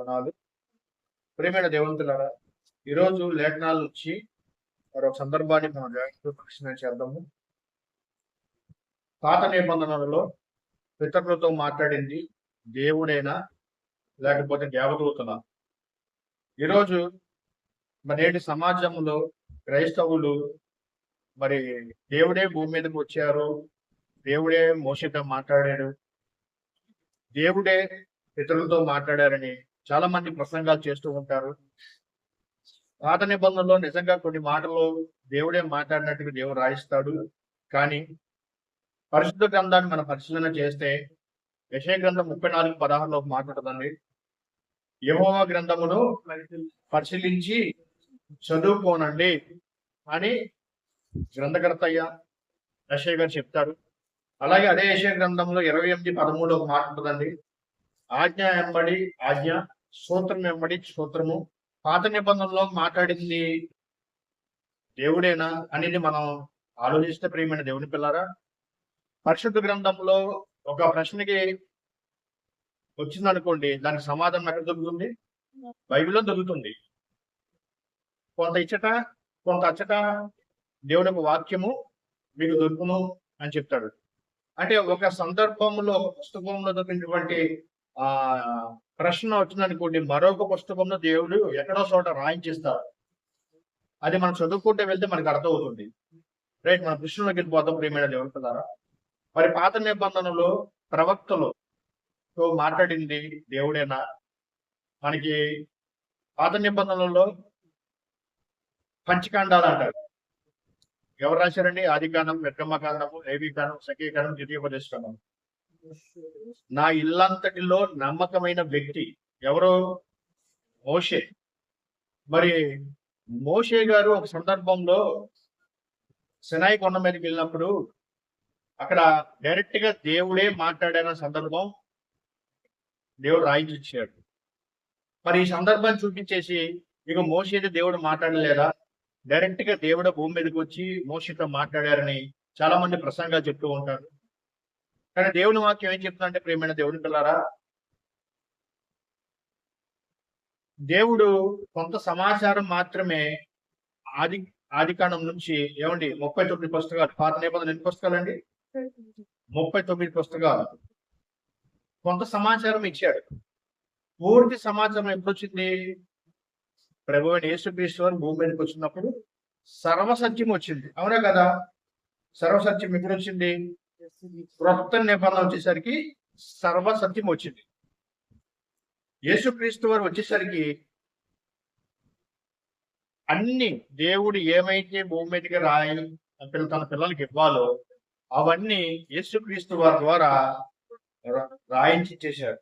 వందనాలు. ప్రియమైన దేవునితులారా, ఈరోజు లేఖనాల నుంచి మరొక సందర్భాన్ని మనం జాగ్రత్తగా పరిశీలన చేద్దాము. పాత నిబంధనలలో పితరులతో మాట్లాడింది దేవుడైనా లేకపోతే దేవదూతల? ఈరోజు నేటి సమాజంలో క్రైస్తవులు మరి దేవుడే భూమి మీదకి వచ్చారు, దేవుడే మోషేతో మాట్లాడాడు, దేవుడే పితరులతో మాట్లాడారని చాలా మంది ప్రసంగాలు చేస్తూ ఉంటారు. పాత నిబంధనలో నిజంగా కొన్ని మాటలు దేవుడే మాట్లాడినట్టుగా దేవుడు రాయిస్తాడు. కానీ పరిశుద్ధ గ్రంథాన్ని మనం పరిశీలన చేస్తే యెషయా గ్రంథం 34:16లో మాట ఉంటుందండి. యెహోవా గ్రంథమును పరిశీలించి చదువుకోనండి అని గ్రంథకర్త యెషయా గారు చెప్తారు. అలాగే అదే యెషయా గ్రంథంలో 28:13 ఒక మాట ఉంటుందండి. ఆజ్ఞ వెంబడి ఆజ్ఞ, సూత్రం వెంబడి సూత్రము. పాత నిబంధనలో మాట్లాడింది దేవుడేనా అనేది మనం ఆలోచిస్తే, ప్రియమైన దేవుని పిల్లారా, పరిశుద్ధ గ్రంథంలో ఒక ప్రశ్నకి వచ్చిందనుకోండి, దానికి సమాధానం ఎక్కడ దొరుకుతుంది? బైబిల్లో దొరుకుతుంది. కొంత ఇచ్చట కొంత అచ్చట దేవుని యొక్క వాక్యము మీకు దొరుకును అని చెప్తాడు. అంటే ఒక సందర్భంలో ఒక పుస్తకంలో దొరికినటువంటి ప్రశ్న వచ్చిందనుకోండి, మరొక పుస్తకంలో దేవుడు ఎక్కడో చోట రాయించిస్తారు. అది మనం చదువుకుంటే వెళ్తే మనకు అర్థమవుతుంది. రైట్, మన కృష్ణులోకి వెళ్ళిపోతాం. ప్రియమైన దేవుని పిల్లారా, మరి పాత నిబంధనలో ప్రవక్తలతో మాట్లాడింది దేవుడేనా? మనకి పాత నిబంధనలో పంచకాండాలు అంటారు. ఎవరు రాశారండి? ఆదికాండం, నిర్గమకాండము, లేవీకాండం, సంఖ్యాకాండం, ద్వితీయోపదేశకాండం. నా ఇల్లంతటిలో నమ్మకమైన వ్యక్తి ఎవరు? మోషే. మరి మోషే గారు ఒక సందర్భంలో సినాయి కొండ మీదకి వెళ్ళినప్పుడు అక్కడ డైరెక్ట్ గా దేవుడే మాట్లాడిన సందర్భం దేవుడు రాయించాడు. మరి ఈ సందర్భాన్ని చూపించేసి ఇక మోషేది దేవుడు మాట్లాడలేదా, డైరెక్ట్ గా దేవుడు భూమి మీదకి వచ్చి మోషేతో మాట్లాడారని చాలా మంది ప్రసంగాలు చెప్తూ ఉంటారు. కానీ దేవుని వాక్యం ఏం చెప్తుందంటే, ప్రియమైన దేవుని పిల్లారా, దేవుడు కొంత సమాచారం మాత్రమే ఆదికాండం నుంచి ఏమండి 39 పుస్తకాలు, పాత నిబంధన ఎన్ని పుస్తకాలండి? 39 పుస్తకాలు. కొంత సమాచారం ఇచ్చాడు. పూర్తి సమాచారం ఎప్పుడు వచ్చింది? ప్రభువైన యేసుక్రీస్తు వారు భూమి మీదకి వచ్చినప్పుడు సర్వసత్యం వచ్చింది. అవునా కదా? సర్వసత్యం ఎప్పుడు వచ్చింది? క్రొత్త నిబంధన వచ్చేసరికి సర్వసత్యం వచ్చింది. యేసుక్రీస్తు వారు వచ్చేసరికి అన్ని దేవుడు ఏమైతే భూమి మీదకి తన పిల్లలకి ఇవ్వాలో అవన్నీ యేసుక్రీస్తు వారి ద్వారా రాయించి ఇచ్చేశారు.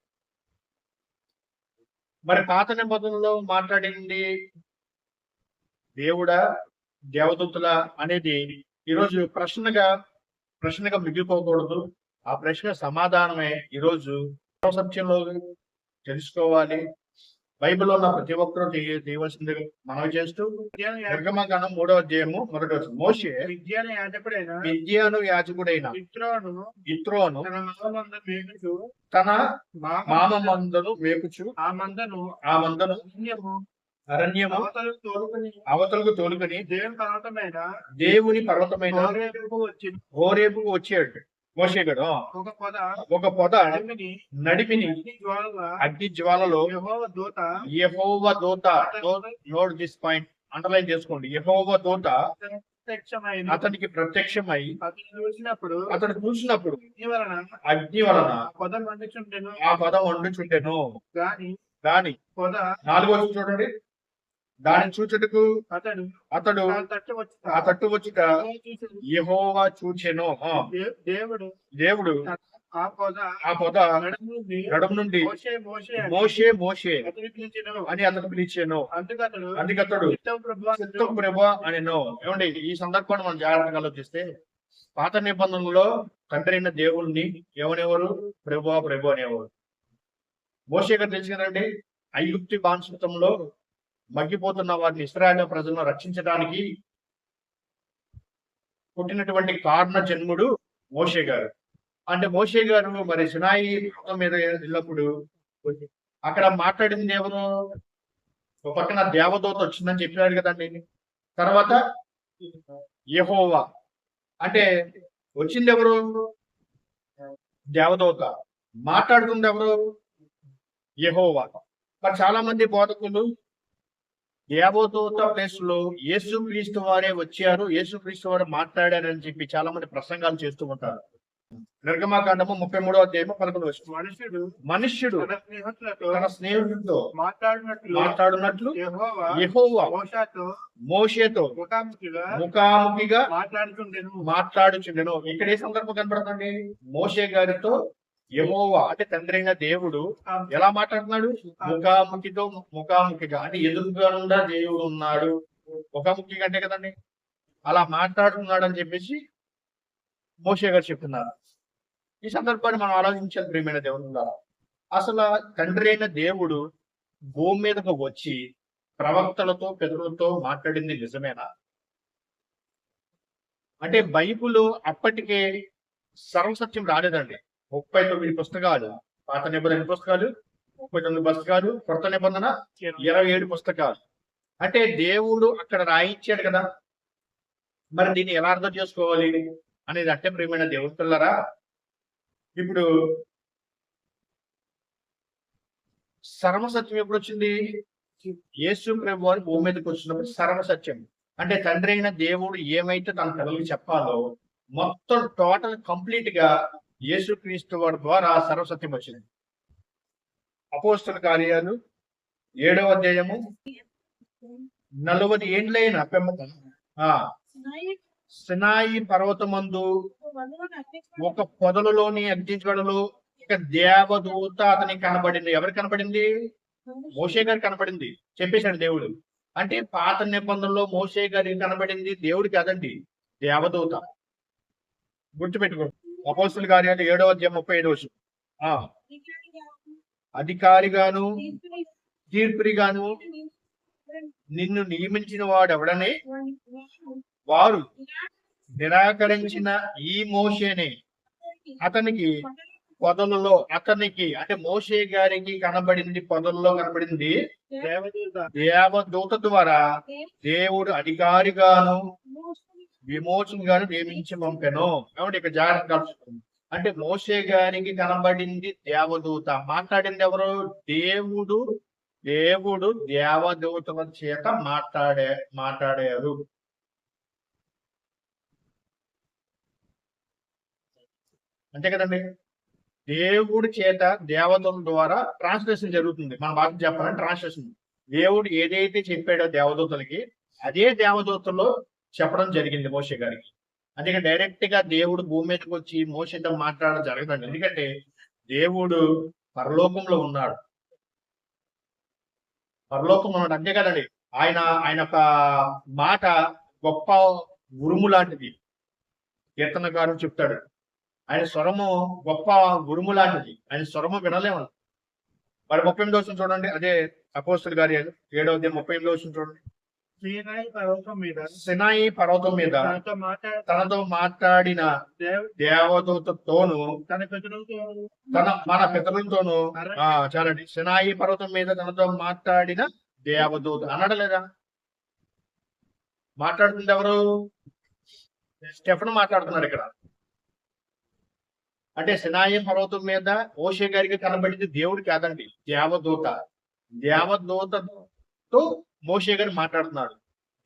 మరి పాత నిబంధనలో మాట్లాడింది దేవుడా, దేవదూతల అనేది ఈరోజు ప్రశ్నగా మిగిలిపోకూడదు. ఆ ప్రశ్న సమాధానమే ఈరోజు సత్యంలో తెలుసుకోవాలి. బైబిల్లో ఉన్న ప్రతి ఒక్కరూ చేయవలసింది మనవి చేస్తూ, నిర్గమకాండం 3వ అధ్యాయము 1వ వచనం. మోషే మిద్యాను యాజకుడైన యిత్రోను తన మామ మందను మేపుచు ఆ మందను అరణ్యము అవతలకు తోలుకొని దేవుని పర్వతమైన హోరేబుకు వచ్చాడు. మోషే గారు ఒక పొద నడిమిని అగ్ని జ్వాలలో యెహోవా దూత, నోట్ దిస్ పాయింట్, అండర్లైన్ చేసుకోండి. యెహోవా దూత అతనికి ప్రత్యక్షమై అతను చూసినప్పుడు అగ్ని వలన ఆ పొద వండుచుండెను. దాని 4వ వచనం చూడండి. దానిని చూచుటకు అతడు ఆ తట్టు వచ్చుట యెహోవా చూచెను. దేవుడు ఆ పొద నడుము నుండి మోషే మోషే అని అతను పిలిచాను. అందుకతడు చిత్తం ప్రభువా అనెను. ఏమండి, ఈ సందర్భాన్ని మనం జాగ్రత్తగా ఆలోచిస్తే, పాత నిబంధనలో తండ్రి అయిన దేవుణ్ణి ఎవరెవరు ప్రభువా ప్రభు అనేవారు. మోషే గారు తెలుసు కదండి, ఐగుప్తు బానిసత్వంలో మగ్గిపోతున్న వారిని, ఇశ్రాయేలు ప్రజలను రక్షించడానికి పుట్టినటువంటి కారణ జన్ముడు మోషే గారు. అంటే మోషే గారు మరి సినాయి మీద వెళ్ళినప్పుడు అక్కడ మాట్లాడింది ఎవరు? ఒక పక్కన దేవదూత వచ్చిందని చెప్పాడు కదండి. తర్వాత యెహోవా అంటే వచ్చింది ఎవరు? దేవదూత. మాట్లాడుతుంది ఎవరు? యెహోవా. మరి చాలా మంది బోధకులు దేవదూత ప్లేస్ లో యేసుక్రీస్తు వారే వచ్చారు, యేసుక్రీస్తు వారు మాట్లాడారని చెప్పి చాలా మంది ప్రసంగాలు చేస్తూ ఉంటారు. నిర్గమకాండము 33వ అధ్యాయము 11వ వచనం. మనుష్యుడు తన స్నేహితుడితో మాట్లాడినట్లు యెహోవా మోషేతో ముఖాముఖిగా మాట్లాడుచుండెను. ఇక్కడ ఏ సందర్భం కనబడుతుంది? మోషే గారితో యెహోవా అంటే తండ్రి అయిన దేవుడు ఎలా మాట్లాడుతున్నాడు? ముఖాముఖిగా అంటే ఎదురుగా దేవుడు ఉన్నాడు. ముఖాముఖిగా అంటే కదండి, అలా మాట్లాడుతున్నాడు అని చెప్పేసి మోషే గారు చెప్తున్నారు. ఈ సందర్భాన్ని మనం ఆలోచించాలి ప్రియమైన దేవుని ద్వారా. అసలు తండ్రి అయిన దేవుడు భూమి మీదకు వచ్చి ప్రవక్తలతో పితరులతో మాట్లాడింది నిజమేనా? అంటే బైబిల్ అప్పటికే సర్వసత్యం రాలేదండి. 39 పుస్తకాలు, పాత నిబంధన పుస్తకాలు 39 పుస్తకాలు, కొత్త నిబంధన 27 పుస్తకాలు. అంటే దేవుడు అక్కడ రాయించాడు కదా, మరి దీన్ని ఎలా అర్థం చేసుకోవాలి అనేది అంటే ప్రియమైన దేవుని పిల్లరా, ఇప్పుడు సర్వసత్యం ఎప్పుడు వచ్చింది? యేసు ప్రభు వారు భూమి మీదకి వచ్చినప్పుడు సర్వసత్యం అంటే తండ్రి అయిన దేవుడు ఏమైతే తన పిల్లలకి చెప్పాలో మొత్తం టోటల్ కంప్లీట్ గా యేసుక్రీస్తు వారి ద్వారా సర్వసత్యం వచ్చింది. అపోస్తల కార్యాలు 7వ అధ్యాయము 40 ఏండ్లైన పెమ్మట సినాయి పర్వతమందు ఒక పొదలలోని అగ్నిజ్వాలలో ఒక దేవదూత అతనికి కనబడింది. ఎవరికి కనబడింది? మోషే గారికి కనబడింది. చెప్పేశాడు దేవుడు. అంటే పాత నిబంధనలో మోషే గారికి కనబడింది దేవుడు కాదండి, దేవదూత. గుర్తుపెట్టుకో. అపోస్తల కార్యాలు 7వ అధ్యాయం 35వ వచనం. అధికారిగాను తీర్పురిగాను నిన్ను నియమించిన వాడు ఎవడని వారు నిరాకరించిన ఈ మోషేనే అతనికి పొదలలో అంటే మోషే గారికి కనబడింది, పొదల్లో కనబడింది దేవదూత ద్వారా దేవుడు అధికారిగాను విమోచనగాను నియమించి పంపెను. కాబట్టి ఇక జాగ్రత్త కలుసుకుంది. అంటే మోషే గారికి కనబడింది దేవదూత. మాట్లాడింది ఎవరు? దేవుడు దేవదూతల చేత మాట్లాడారు. అంతే కదండి. దేవుడి చేత దేవదూతల ద్వారా ట్రాన్స్లేషన్ జరుగుతుంది. మన భాష చెప్పాలంటే ట్రాన్స్లేషన్. దేవుడు ఏదైతే చెప్పాడో దేవదూతలకి అదే దేవదూతలో చెప్పడం జరిగింది మోషే గారికి. అందుకే డైరెక్ట్ గా దేవుడు భూమి మీదకి వచ్చి మోషేతో మాట్లాడడం జరగదండి. ఎందుకంటే దేవుడు పరలోకంలో ఉన్నాడు. అంతే కదండి. ఆయన ఒక మాట గొప్ప ఉరుము లాంటిది. కీర్తనకారుడు చెప్తాడు, ఆయన స్వరము గొప్ప ఉరుము లాంటిది, ఆయన స్వరము వినలేము. మరి 38వ వచనం చూడండి. అదే అపోస్తల కార్యాలు 7వ అధ్యాయం 38వ వచనం చూడండి. సినాయి పర్వతం మీద తనతో మాట్లాడిన దేవదూతతోను మన పితరులతోను చాలండి. సినాయి పర్వతం మీద తనతో మాట్లాడిన దేవదూత అనడలేదా? మాట్లాడుతుంది ఎవరు? స్టెఫెను మాట్లాడుతున్నాడు ఇక్కడ. అంటే సినాయి పర్వతం మీద మోషే గారికి కనబడింది దేవుడు కాదండి, దేవదూత. దేవదూతతో మోషే గారు మాట్లాడుతున్నాడు.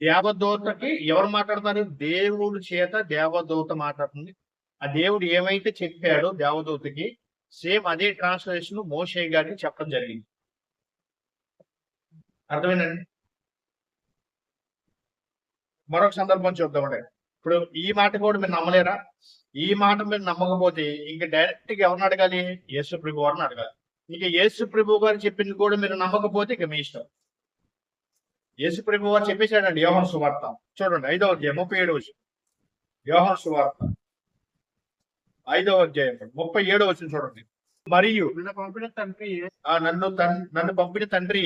దేవదూతకి ఎవరు మాట్లాడుతున్నారు? దేవుడి చేత దేవదూత మాట్లాడుతుంది. ఆ దేవుడు ఏమైతే చెప్పాడో దేవదూతకి సేమ్ అదే ట్రాన్స్లేషన్ మోషే గారికి చెప్పడం జరిగింది. అర్థమైందండి. మరొక సందర్భం చూద్దామండి. ఇప్పుడు ఈ మాట కూడా మీరు నమ్మలేరా? ఈ మాట మీరు నమ్మకపోతే ఇంక డైరెక్ట్ గా ఎవరిని అడగాలి? యేసు ప్రభు వారిని అడగాలి. ఇక యేసు ప్రభు గారు చెప్పింది కూడా మీరు నమ్మకపోతే ఇక మీ ఇష్టం. యేసు ప్రభు వారు చెప్పేశాడండి యోహాను సువార్త చూడండి 5వ అధ్యాయం 37వ వచనం. యోహాను సువార్త 5వ అధ్యాయం 37వ వచనం చూడండి. మరియు నన్ను పంపిన తండ్రి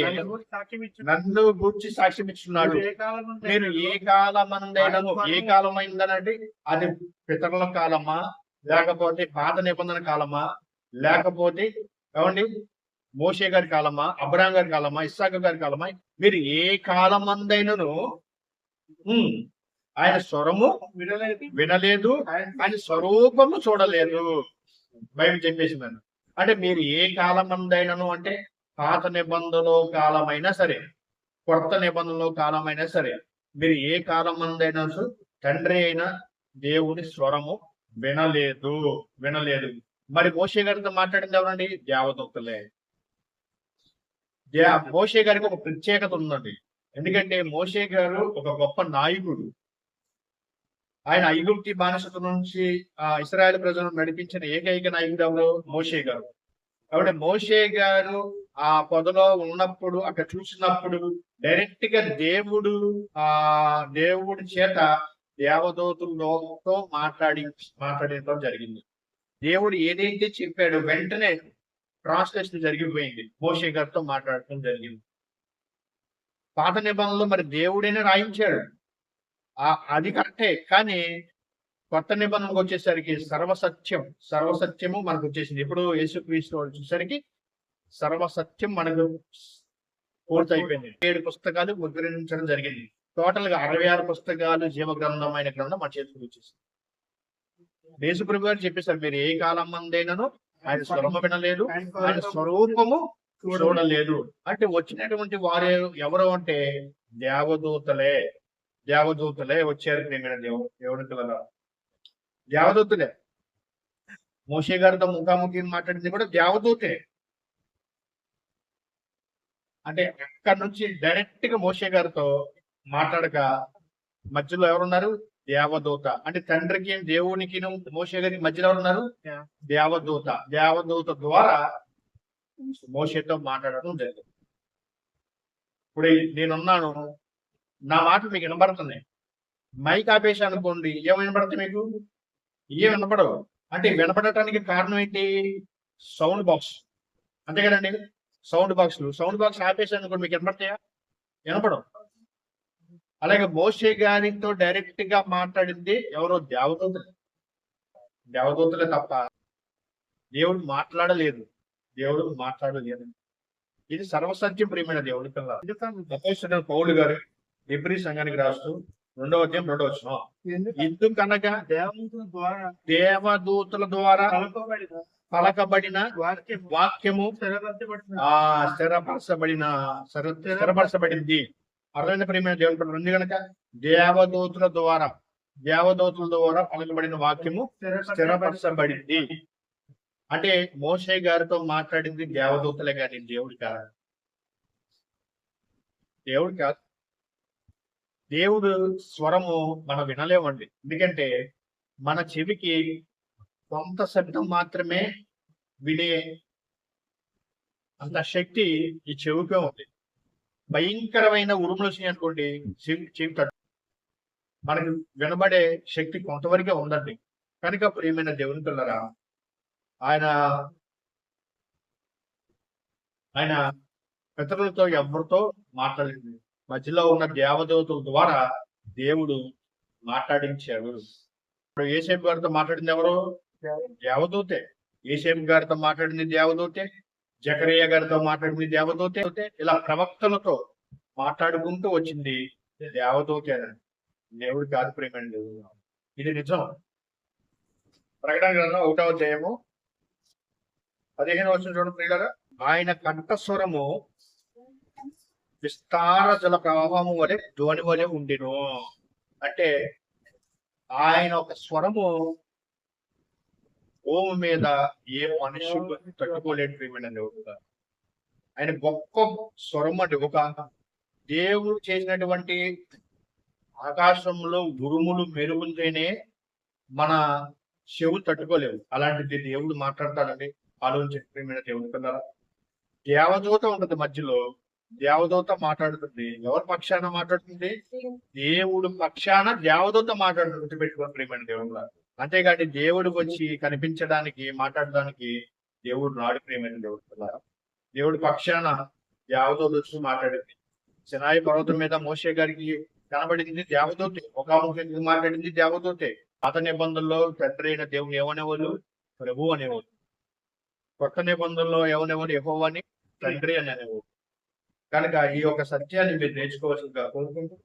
నన్ను గూర్చి సాక్ష్యం ఇచ్చున్నాడు. మీరు ఏ కాలమందైనను, ఏ కాలమైందనండి, అది పితరుల కాలమా, లేకపోతే పాత నిబంధన కాలమా, లేకపోతే ఏమండి మోషే గారి కాలమా, అబ్రహాం గారి కాలమా, ఇస్సాకు గారి కాలమా, మీరు ఏ కాలమందైనను ఆయన స్వరము వినలేదు, ఆయన స్వరూపము చూడలేదు. బైబిల్ చెప్పేసిందని. అంటే మీరు ఏ కాలమందైనను అంటే పాత నిబంధనలో కాలమైనా సరే, కొత్త నిబంధనలో కాలమైనా సరే, మీరు ఏ కాలమందైనా తండ్రి అయిన దేవుని స్వరము వినలేదు. మరి మోషే గారితో మాట్లాడింది ఎవరండి? దేవదూతలే. మోషే గారికి ఒక ప్రత్యేకత ఉందండి. ఎందుకంటే మోషే గారు ఒక గొప్ప నాయకుడు. ఆయన ఐగుప్తి బానిసత నుంచి ఇశ్రాయేల్ ప్రజలను నడిపించిన ఏకైక నాయకుడు ఎవరు? మోషే గారు. కాబట్టి మోషే గారు ఆ పొదలో ఉన్నప్పుడు, అక్కడ చూసినప్పుడు డైరెక్ట్ గా దేవుడి చేత దేవదూతులతో మాట్లాడటం జరిగింది. దేవుడు ఏదైతే చెప్పాడో వెంటనే ట్రాన్స్లేషన్ జరిగిపోయింది. మోషే గారితో మాట్లాడటం జరిగింది. పాత నిబంధనలో మరి దేవుడైనా రాయించాడు, అది కరెక్టే. కానీ కొత్త నిబంధనకు వచ్చేసరికి సర్వసత్యము మనకు వచ్చేసింది. ఇప్పుడు యేసుక్రీస్తు వచ్చేసరికి సర్వసత్యం మనకు పూర్తయిపోయింది. 7 పుస్తకాలు ముద్రించడం జరిగింది. టోటల్ గా 66 పుస్తకాలు జీవగ్రంథమైన గ్రంథం మన చేతికి వచ్చేసింది. యేసుప్రభు గారు చెప్పేశారు, మీరు ఏ కాలం మందైనను ఆయన స్వరము వినలేదు, ఆయన స్వరూపము చూడలేదు. అంటే వచ్చినటువంటి వారు ఎవరు అంటే దేవదూతలే వచ్చారు. దేవుని పిల్లల దేవదూతలే. మోషే గారితో ముఖాముఖి మాట్లాడింది కూడా దేవదూతే. అంటే అక్కడి నుంచి డైరెక్ట్ గా మోషే గారితో మాట్లాడక మధ్యలో ఎవరున్నారు? దేవదూత. అంటే తండ్రికి దేవునికి మోషే గారికి మధ్యలో ఎవరున్నారు? దేవదూత ద్వారా మోషేతో మాట్లాడడం జరిగింది. ఇప్పుడు నేనున్నాను, నా మాటలు మీకు వినబడుతున్నాయి. మైక్ ఆపేసి అనుకోండి, ఏం వినపడుతుంది మీకు? ఏం వినపడవు. అంటే వినపడటానికి కారణం ఏంటి? Sound box. అంతే కదండి. సౌండ్ బాక్స్ ఆపేసి అనుకోండి, మీకు వినపడతాయా? వినపడవు. అలాగే మోషే గారితో డైరెక్ట్ గా మాట్లాడింది ఎవరో? దేవదూతలే తప్ప దేవుడు మాట్లాడలేదు. ఇది సర్వసత్యం ప్రియమైన దేవుడి పిల్లలు. పౌలు గారు హెబ్రీ సంఘానికి రాస్తూ 2వ అధ్యాయం 2వ వచనం, ఎందుకనగా దేవదూతల ద్వారా పలకబడిన వాక్యము స్థిరపరచబడింది. అర్థమైన ప్రియమైన దేవుని పిల్లలు, ఎందుకనక దేవదూతల ద్వారా పలకబడిన వాక్యము స్థిరపరచబడింది. అంటే మోషే గారితో మాట్లాడింది దేవదూతలే కానీ దేవుడు కాదు. దేవుడు స్వరము మనం వినలేమండి. ఎందుకంటే మన చెవికి కొంత శబ్దం మాత్రమే వినే అంత శక్తి ఈ చెవికే ఉంది. భయంకరమైన ఉరుములు వచ్చినాయి అనుకోండి, చెవి తట్టు మనకి వినబడే శక్తి కొంతవరకే ఉందండి. కనుక ప్రియమైన దేవుని పిల్లరా, ఆయన పితరులతో ఎవరితో మాట్లాడింది, మధ్యలో ఉన్న దేవదూతల ద్వారా దేవుడు మాట్లాడించాడు. ఇప్పుడు యేసేపు గారితో మాట్లాడింది ఎవరు? దేవదూతే. యేసేపు గారితో మాట్లాడింది దేవదూతే. జకరియా గారితో మాట్లాడింది దేవదూతే. ఇలా ప్రవక్తలతో మాట్లాడుకుంటూ వచ్చింది దేవదూతే. దేవుడు కాదు ప్రేమ. ఇది నిజం. ప్రకటన గ్రంథం 1వ అధ్యాయము 15వ వచనం చూడండి ప్రియులారా. ఆయన కంఠస్వరము విస్తార జల ప్రవాహము వలె ధ్వని వలె ఉండిను. అంటే ఆయన ఒక స్వరము భూమి మీద ఏ మనుషులు తట్టుకోలేడు ప్రియమైన. ఆయన గొప్ప స్వరం అంటే ఒక దేవుడు చేసినటువంటి ఆకాశంలో ఉరుములు మెరుగులతోనే మన చెవులు తట్టుకోలేవు. అలాంటిది దేవుడు మాట్లాడతాడండి. ఆలోచించండి ప్రియమైన దేవుని పిల్లరా. దేవదూత ఉంటుంది మధ్యలో, దేవదూత మాట్లాడుతుంది. ఎవరి పక్షాన మాట్లాడుతుంది? దేవుడు పక్షాన దేవదూత మాట్లాడుతుంది. పెట్టుకోండి ప్రియమైన దేవుడు. అంతేగాని దేవుడు వచ్చి కనిపించడానికి మాట్లాడడానికి దేవుడు రాడు ప్రియమైన దేవుడు పిల్లరా. దేవుడి పక్షాన దేవదూత వచ్చి మాట్లాడింది. సినాయి పర్వతం మీద మోషే గారికి కనబడింది దేవదూతే. ఒక మాట్లాడింది దేవదూతే. పాత నిబంధనలో తండ్రి అయిన దేవుని ఏమనేవాళ్ళు? ప్రభు అనేవాళ్ళు. కొత్త నిబంధనలో ఏమనేవాళ్ళు? యెహోవా అని తండ్రి అని అనేవాడు. కనుక ఈ యొక్క సత్యాన్ని మీరు నేర్చుకోవాల్సిందిగా కోరుకుంటూ